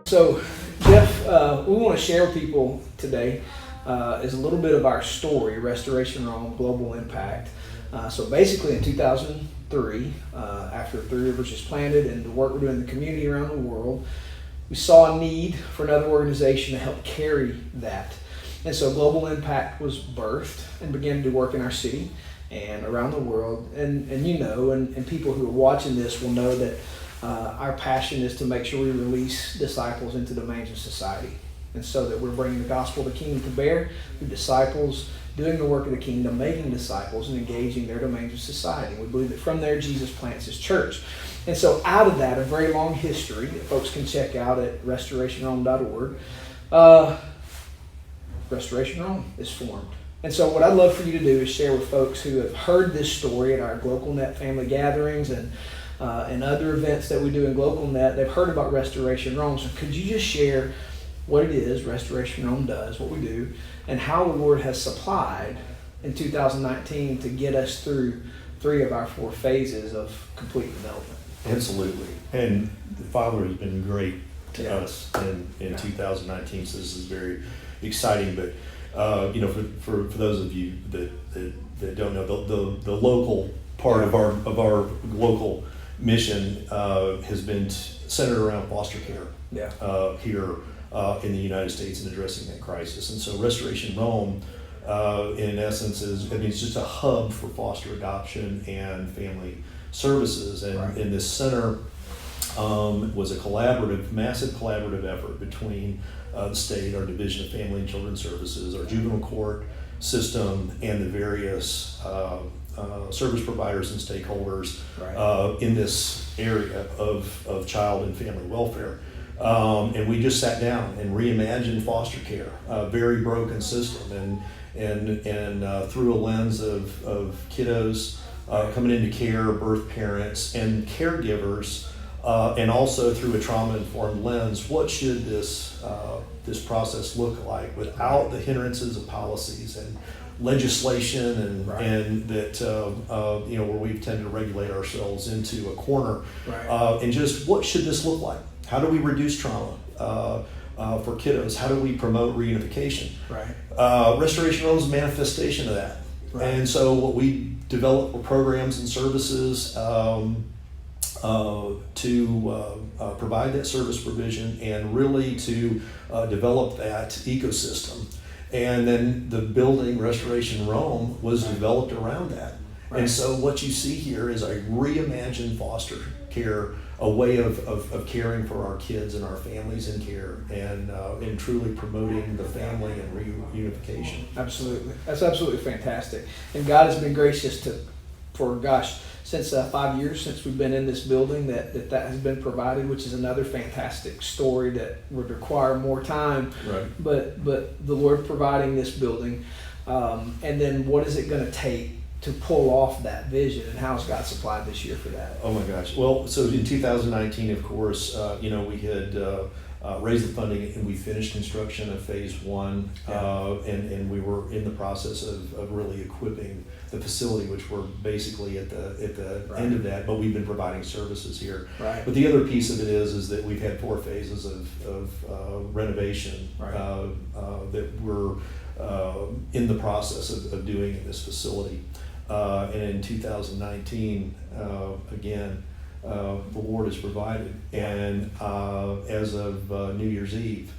So, Jeff, we want to share with people today is a little bit of our story, Restoration Rome, Global Impact. So basically in 2003, after Three Rivers was planted and the work we're doing in the community around the world, we saw a need for another organization to help carry that. And so Global Impact was birthed and began to do work in our city and around the world. And people who are watching this will know that our passion is to make sure we release disciples into the domains of society. And so that we're bringing the gospel of the kingdom to bear through disciples, doing the work of the kingdom, making disciples, and engaging their domains of society. We believe that from there, Jesus plants his church. And so out of that, a very long history that folks can check out at restorationrome.org, Restoration Rome is formed. And so what I'd love for you to do is share with folks who have heard this story at our Global Net family gatherings and other events that we do in Global Net. They've heard about Restoration Rome. So could you just share what it is Restoration Rome does, what we do, and how the Lord has supplied in 2019 to get us through 3 of our 4 phases of complete development? Absolutely. And the Father has been great to us in 2019, so this is very exciting. But for those of you that don't know, the local part of our local mission has been centered around foster care here in the United States and addressing that crisis. And so Restoration Rome, in essence, it's just a hub for foster adoption and family services. And in this center was a massive collaborative effort between the state, our Division of Family and Children's Services, our juvenile court system, and the various service providers and stakeholders in this area of child and family welfare. And we just sat down and reimagined foster care, a very broken system, and through a lens of kiddos coming into care, birth parents, and caregivers, and also through a trauma-informed lens. What should this process look like without the hindrances of policies and legislation and that where we've tended to regulate ourselves into a corner, and just what should this look like? How do we reduce trauma for kiddos? How do we promote reunification? Restoration Rome is a manifestation of that. And so what we develop were programs and services to provide that service provision and really to develop that ecosystem. And then the building Restoration Rome was developed around that. And so what you see here is a reimagined foster care, a way of caring for our kids and our families in care, and truly promoting the family and reunification. Absolutely. That's absolutely fantastic. And God has been gracious since 5 years since we've been in this building that has been provided, which is another fantastic story that would require more time. But the Lord providing this building, and then what is it going to take to pull off that vision, and how has God supplied this year for that? Oh my gosh. Well, so in 2019, of course, we had raised the funding and we finished construction of phase 1, and we were in the process of really equipping the facility, which we're basically at the end of that, but we've been providing services here. But the other piece of it is that we've had 4 phases of renovation that we're in the process of doing in this facility. And in 2019, again, the Lord has provided. And as of New Year's Eve,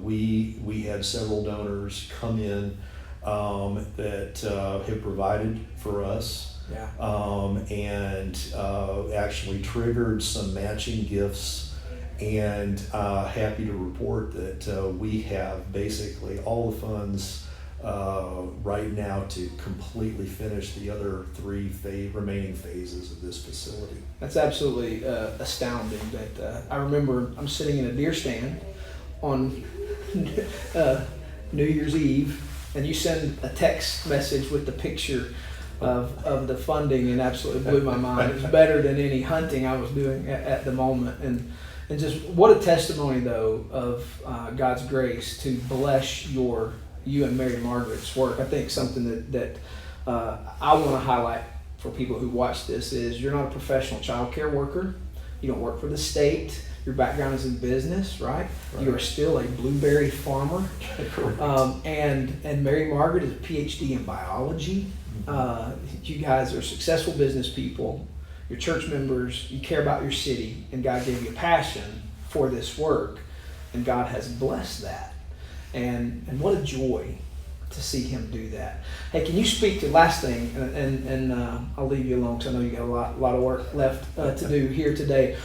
we had several donors come in that have provided for us, and actually triggered some matching gifts. And happy to report that we have basically all the funds right now to completely finish the other 3 remaining phases of this facility. That's absolutely astounding. That I remember I'm sitting in a deer stand on New Year's Eve, and you send a text message with the picture of the funding, and absolutely blew my mind. It was better than any hunting I was doing at the moment. And just what a testimony, though, of God's grace to bless you and Mary Margaret's work. I think something that I want to highlight for people who watch this is you're not a professional child care worker. You don't work for the state. Your background is in business, right? Right. You are still a blueberry farmer. Correct. And Mary Margaret is a PhD in biology. You guys are successful business people. You're church members. You care about your city, and God gave you a passion for this work, and God has blessed that. And what a joy to see Him do that. Hey, can you speak to last thing, and I'll leave you alone because I know you got a lot of work left to do here today.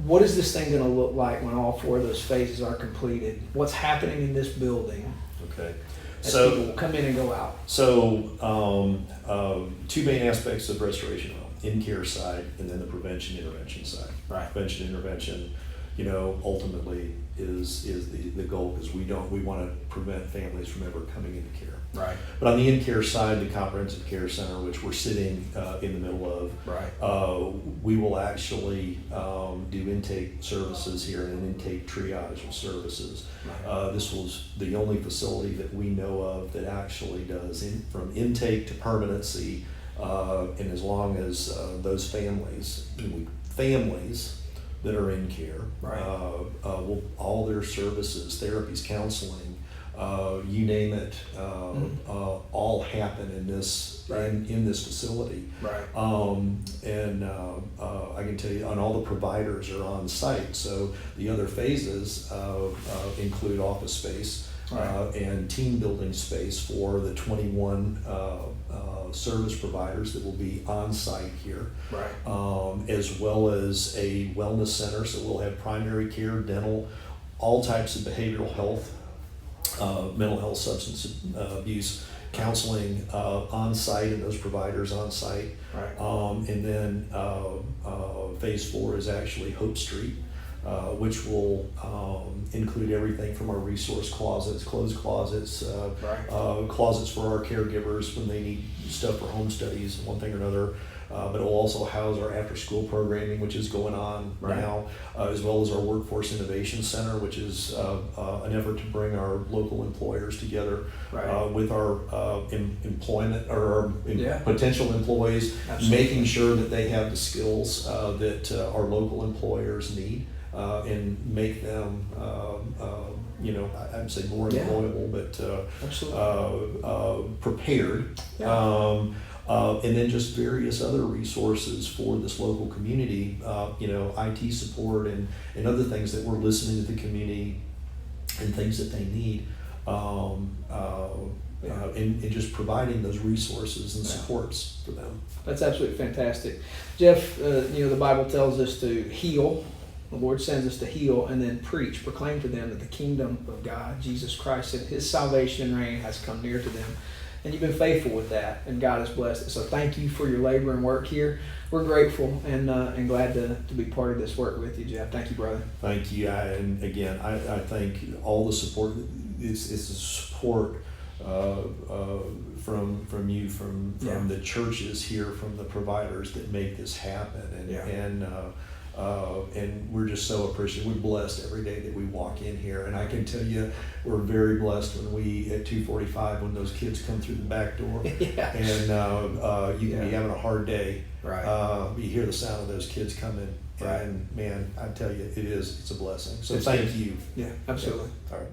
What is this thing going to look like when all 4 of those phases are completed? What's happening in this building? Okay. As So people come in and go out. So 2 main aspects of restoration: in-care side, and then the prevention intervention side. Right. Prevention intervention, ultimately is the goal, because we want to prevent families from ever coming into care. Right. But on the in-care side, the comprehensive care center, which we're sitting in the middle of, Right. we will actually do intake services here and an intake triage of services. Right. This was the only facility that we know of that actually does from intake to permanency, and as long as those families that are in care, Right. will, all their services, therapies, counseling, you name it, all happen in this in this facility. Right. And I can tell you, and all the providers are on site. So the other phases include office space. Right. And team building space for the 21 service providers that will be on site here, Right. as well as a wellness center. So we'll have primary care, dental, all types of behavioral health, mental health, substance abuse, counseling on site, and those providers on site. Right. And then phase 4 is actually Hope Street, which will include everything from our resource closets, closed closets, Right. Closets for our caregivers when they need stuff for home studies, one thing or another. But it will also house our after-school programming, which is going on Right. now, as well as our Workforce Innovation Center, which is an effort to bring our local employers together Right. with our employment or Yeah. potential employees, Absolutely. making sure that they have the skills that our local employers need, and make them, I'd say more Yeah. employable, but Absolutely. prepared. Yeah. And then just various other resources for this local community, IT support and other things that we're listening to the community and things that they need, and just providing those resources and supports for them. That's absolutely fantastic. Jeff, the Bible tells us to heal. The Lord sends us to heal and then preach, proclaim to them that the kingdom of God, Jesus Christ, and His salvation and reign has come near to them. And you've been faithful with that, and God has blessed it. So thank you for your labor and work here. We're grateful and glad to be part of this work with you, Jeff. Thank you, brother. Thank you. And again, I think all the support is the support from you, from the churches here, from the providers that make this happen, and we're just so appreciative. We're blessed every day that we walk in here, and I can tell you, we're very blessed when we at 2:45 when those kids come through the back door, Yeah. and you can be having a hard day. Right. You hear the sound of those kids coming, Right. and man, I tell you, it's a blessing. So thank you. Yeah, absolutely. All right.